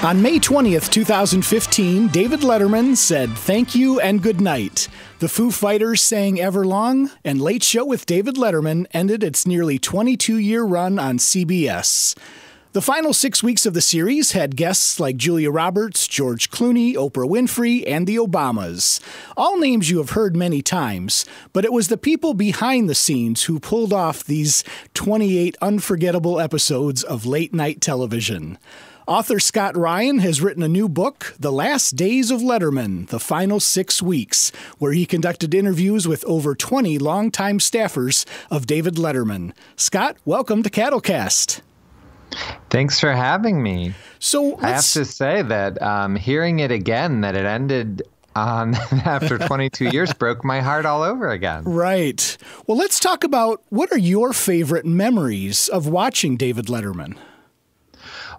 On May 20th, 2015, David Letterman said thank you and good night. The Foo Fighters sang Everlong, and Late Show with David Letterman ended its nearly 22-year run on CBS. The final 6 weeks of the series had guests like Julia Roberts, George Clooney, Oprah Winfrey, and the Obamas. All names you have heard many times, but it was the people behind the scenes who pulled off these 28 unforgettable episodes of late-night television. Author Scott Ryan has written a new book, The Last Days of Letterman, The Final 6 Weeks, where he conducted interviews with over 20 longtime staffers of David Letterman. Scott, welcome to CADLcast. Thanks for having me. So I have to say that hearing it again, that it ended after 22 years broke my heart all over again. Right. Well, let's talk about what are your favorite memories of watching David Letterman?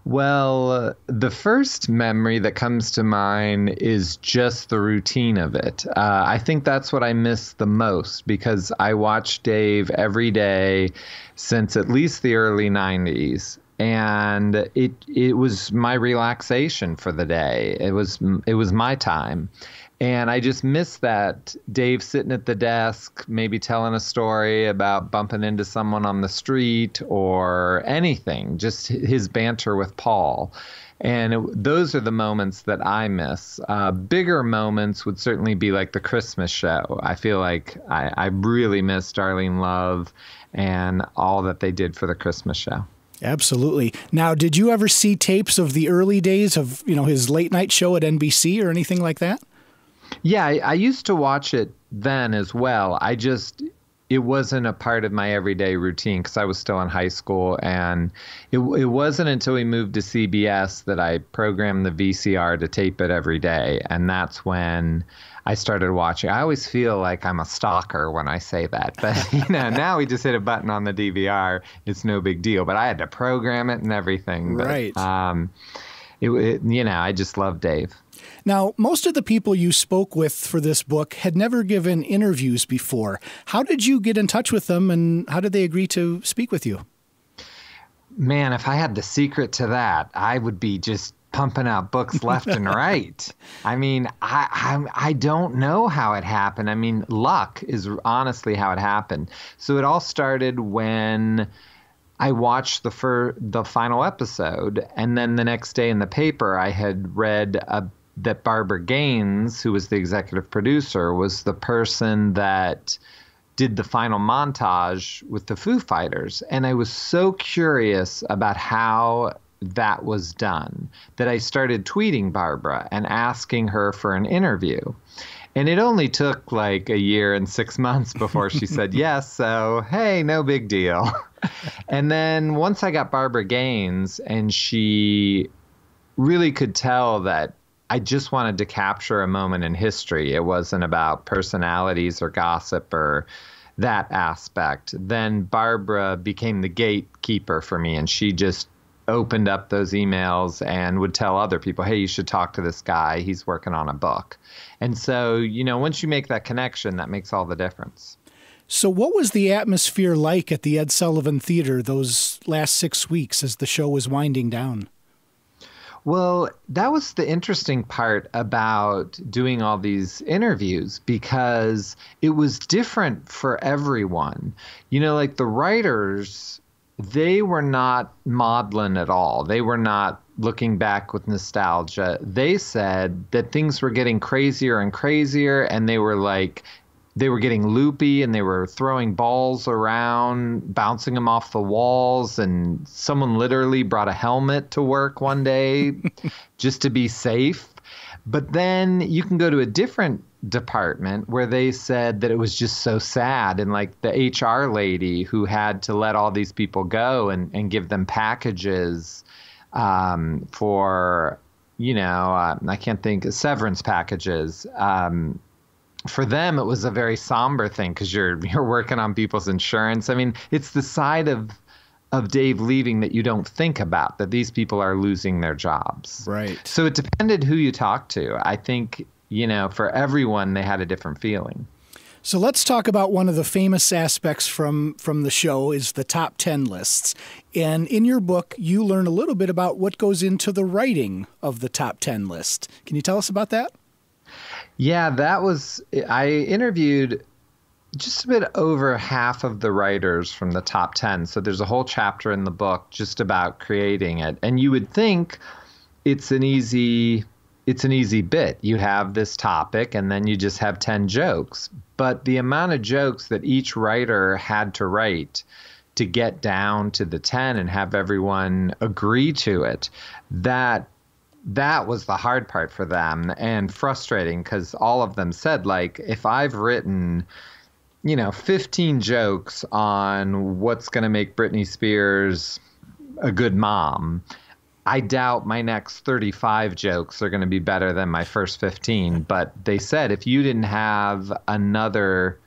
Well, the first memory that comes to mind is just the routine of it. I think that's what I miss the most because I watched Dave every day since at least the early 90s. And it was my relaxation for the day. It was my time. And I just miss that Dave sitting at the desk, maybe telling a story about bumping into someone on the street or anything, just his banter with Paul. And those are the moments that I miss. Bigger moments would certainly be like the Christmas show. I feel like I really miss Darlene Love and all that they did for the Christmas show. Absolutely. Now, did you ever see tapes of the early days of, his late night show at NBC or anything like that? Yeah, I used to watch it then as well. It wasn't a part of my everyday routine because I was still in high school. And it wasn't until we moved to CBS that I programmed the VCR to tape it every day. And that's when I started watching. I always feel like I'm a stalker when I say that. But, now we just hit a button on the DVR. It's no big deal. But I had to program it and everything. But, right. I just love Dave. Now, most of the people you spoke with for this book had never given interviews before. How did you get in touch with them, and how did they agree to speak with you? Man, if I had the secret to that, I would be just pumping out books left and right. I mean, I don't know how it happened. I mean, luck is honestly how it happened. So it all started when I watched the final episode, and then the next day in the paper, I had read that Barbara Gaines, who was the executive producer, was the person that did the final montage with the Foo Fighters. And I was so curious about how that was done that I started tweeting Barbara and asking her for an interview. And it only took like a year and 6 months before she said yes. So, hey, no big deal. And then once I got Barbara Gaines, and she really could tell that I just wanted to capture a moment in history. It wasn't about personalities or gossip or that aspect. Then Barbara became the gatekeeper for me, and she just opened up those emails and would tell other people, hey, you should talk to this guy. He's working on a book. And so, once you make that connection, that makes all the difference. So what was the atmosphere like at the Ed Sullivan Theater those last 6 weeks as the show was winding down? Well, that was the interesting part about doing all these interviews because it was different for everyone. Like the writers, they were not maudlin at all. They were not looking back with nostalgia. They said that things were getting crazier and crazier, and they were getting loopy, and they were throwing balls around, bouncing them off the walls. And someone literally brought a helmet to work one day just to be safe. But then you can go to a different department where they said that it was just so sad. And like the HR lady who had to let all these people go and give them packages for, I can't think, severance packages. For them, it was a very somber thing because you're working on people's insurance. I mean, it's the side of Dave leaving that you don't think about, that these people are losing their jobs. Right. So it depended who you talked to. I think, for everyone, they had a different feeling. So let's talk about one of the famous aspects from the show is the top 10 lists. And in your book, you learn a little bit about what goes into the writing of the top 10 list. Can you tell us about that? Yeah, I interviewed just a bit over half of the writers from the top 10. So there's a whole chapter in the book just about creating it. And you would think it's an easy bit. You have this topic and then you just have 10 jokes. But the amount of jokes that each writer had to write to get down to the 10 and have everyone agree to it, that was the hard part for them and frustrating, because all of them said, like, if I've written 15 jokes on what's going to make Britney Spears a good mom, I doubt my next 35 jokes are going to be better than my first 15. But they said if you didn't have another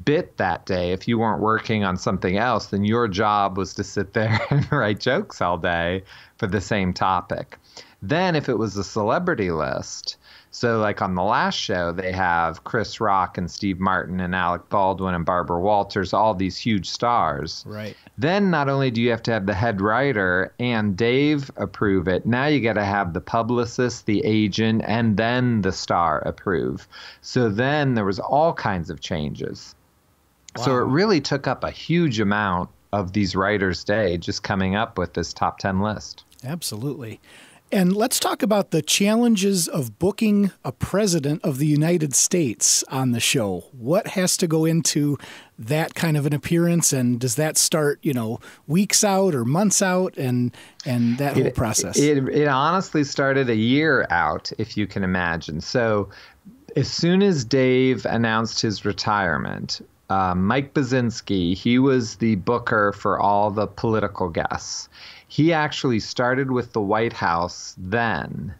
bit that day, if you weren't working on something else, then your job was to sit there and write jokes all day for the same topic. Then if it was a celebrity list, so like on the last show, they have Chris Rock and Steve Martin and Alec Baldwin and Barbara Walters, all these huge stars. Right. Then not only do you have to have the head writer and Dave approve it, now you got to have the publicist, the agent, and then the star approve. So then there was all kinds of changes. Wow. So it really took up a huge amount of these writers' day just coming up with this top 10 list. Absolutely. And let's talk about the challenges of booking a president of the United States on the show. What has to go into that kind of an appearance, and does that start, weeks out or months out, and that whole process? It honestly started a year out, if you can imagine. So as soon as Dave announced his retirement, Mike Baczynski, he was the booker for all the political guests. He actually started with the White House then,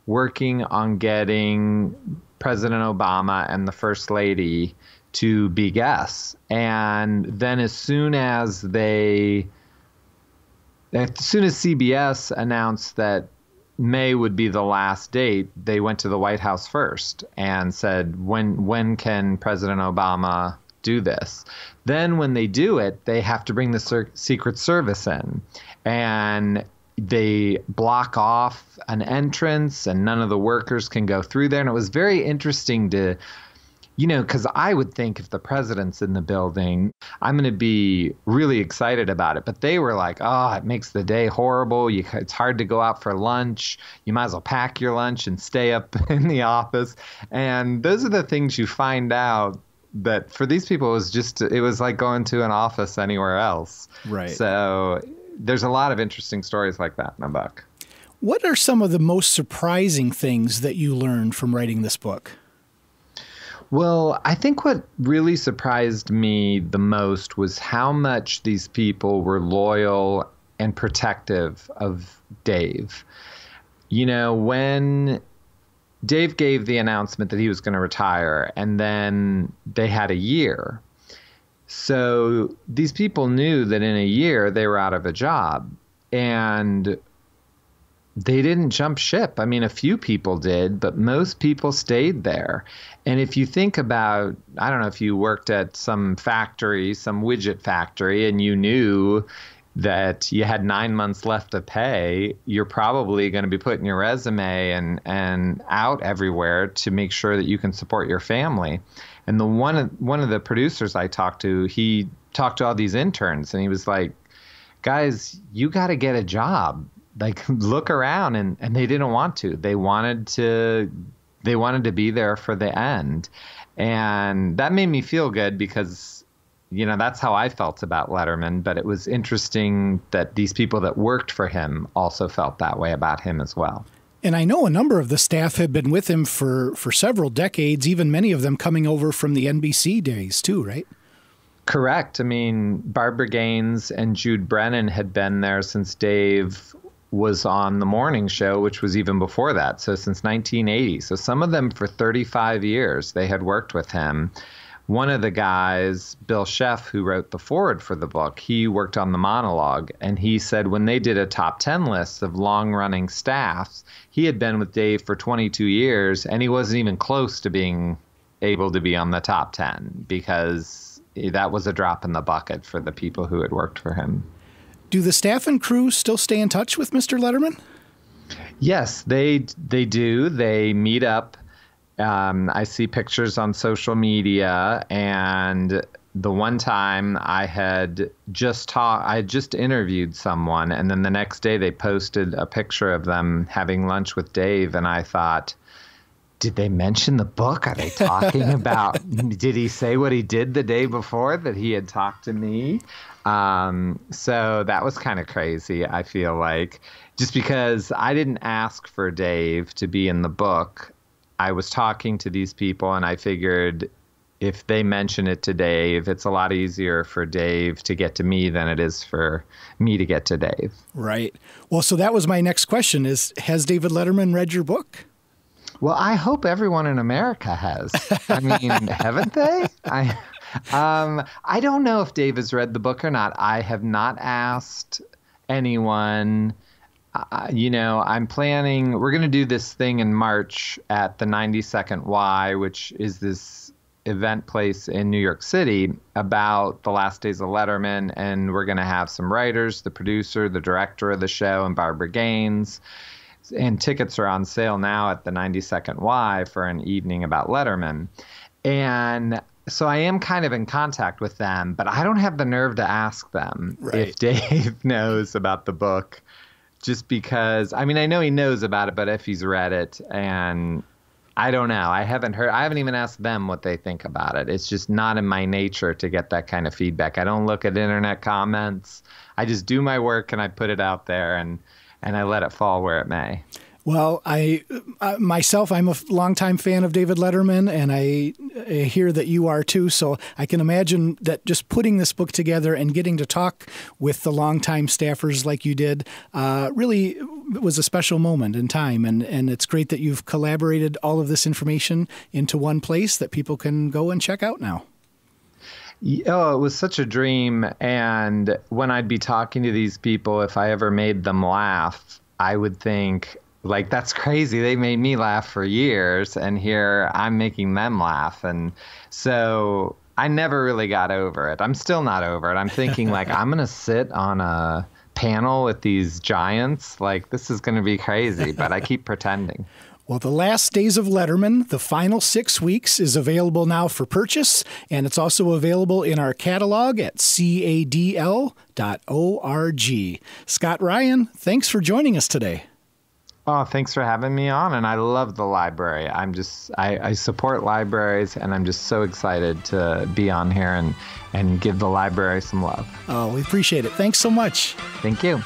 working on getting President Obama and the First Lady to be guests. And then as soon as CBS announced that May would be the last date, they went to the White House first and said, when can President Obama do this? Then when they do it, they have to bring the Secret Service in, and they block off an entrance and none of the workers can go through there. And it was very interesting to, because I would think if the president's in the building, I'm going to be really excited about it. But they were like, oh, it makes the day horrible. It's hard to go out for lunch. You might as well pack your lunch and stay up in the office. And those are the things you find out that for these people, it was like going to an office anywhere else. Right. So there's a lot of interesting stories like that in the book. What are some of the most surprising things that you learned from writing this book? Well, I think what really surprised me the most was how much these people were loyal and protective of Dave. When Dave gave the announcement that he was going to retire, and then they had a year. So these people knew that in a year they were out of a job, and they didn't jump ship. I mean, a few people did, but most people stayed there. And if you think about, I don't know, if you worked at some factory, some widget factory, and you knew that you had 9 months left to pay, you're probably going to be putting your resume and out everywhere to make sure that you can support your family. And one of the producers I talked to, he talked to all these interns, and he was like, guys, you got to get a job. Like, look around, and they didn't want to. They wanted to be there for the end. And that made me feel good because that's how I felt about Letterman, but it was interesting that these people that worked for him also felt that way about him as well. And I know a number of the staff have been with him for several decades, even many of them coming over from the NBC days too, right? Correct. I mean, Barbara Gaines and Jude Brennan had been there since Dave was on the morning show, which was even before that. So since 1980. So some of them for 35 years, they had worked with him. One of the guys, Bill Sheff, who wrote the foreword for the book, he worked on the monologue, and he said when they did a top 10 list of long-running staffs, he had been with Dave for 22 years, and he wasn't even close to being able to be on the top 10, because that was a drop in the bucket for the people who had worked for him. Do the staff and crew still stay in touch with Mr. Letterman? Yes, they do. They meet up. I see pictures on social media, and the one time I had just interviewed someone, and then the next day they posted a picture of them having lunch with Dave, and I thought, did they mention the book? Are they talking about, did he say what he did the day before that he had talked to me? So that was kind of crazy, I feel like, just because I didn't ask for Dave to be in the book. I was talking to these people, and I figured if they mention it to Dave, it's a lot easier for Dave to get to me than it is for me to get to Dave. Right. Well, so that was my next question has David Letterman read your book? Well, I hope everyone in America has. I mean, haven't they? I don't know if Dave has read the book or not. I have not asked anyone. I'm planning, we're going to do this thing in March at the 92nd Y, which is this event place in New York City about the Last Days of Letterman. And we're going to have some writers, the producer, the director of the show, and Barbara Gaines. And tickets are on sale now at the 92nd Y for an evening about Letterman. And so I am kind of in contact with them, but I don't have the nerve to ask them if Dave knows about the book. Just because, I mean, I know he knows about it, but if he's read it, and I don't know. I haven't even asked them what they think about it. It's just not in my nature to get that kind of feedback. I don't look at internet comments. I just do my work and I put it out there, and I let it fall where it may. Well, myself, I'm a longtime fan of David Letterman, and I hear that you are too. So I can imagine that just putting this book together and getting to talk with the longtime staffers like you did really was a special moment in time. And it's great that you've collaborated all of this information into one place that people can go and check out now. Oh, it was such a dream. And when I'd be talking to these people, if I ever made them laugh, I would think, like, that's crazy. They made me laugh for years, and here I'm making them laugh. And so I never really got over it. I'm still not over it. I'm thinking, like, I'm going to sit on a panel with these giants. Like, this is going to be crazy, but I keep pretending. Well, The Last Days of Letterman, the final 6 weeks, is available now for purchase, and it's also available in our catalog at CADL.org. Scott Ryan, thanks for joining us today. Oh, thanks for having me on. And I love the library. I support libraries, and I'm just so excited to be on here and give the library some love. Oh, we appreciate it. Thanks so much. Thank you.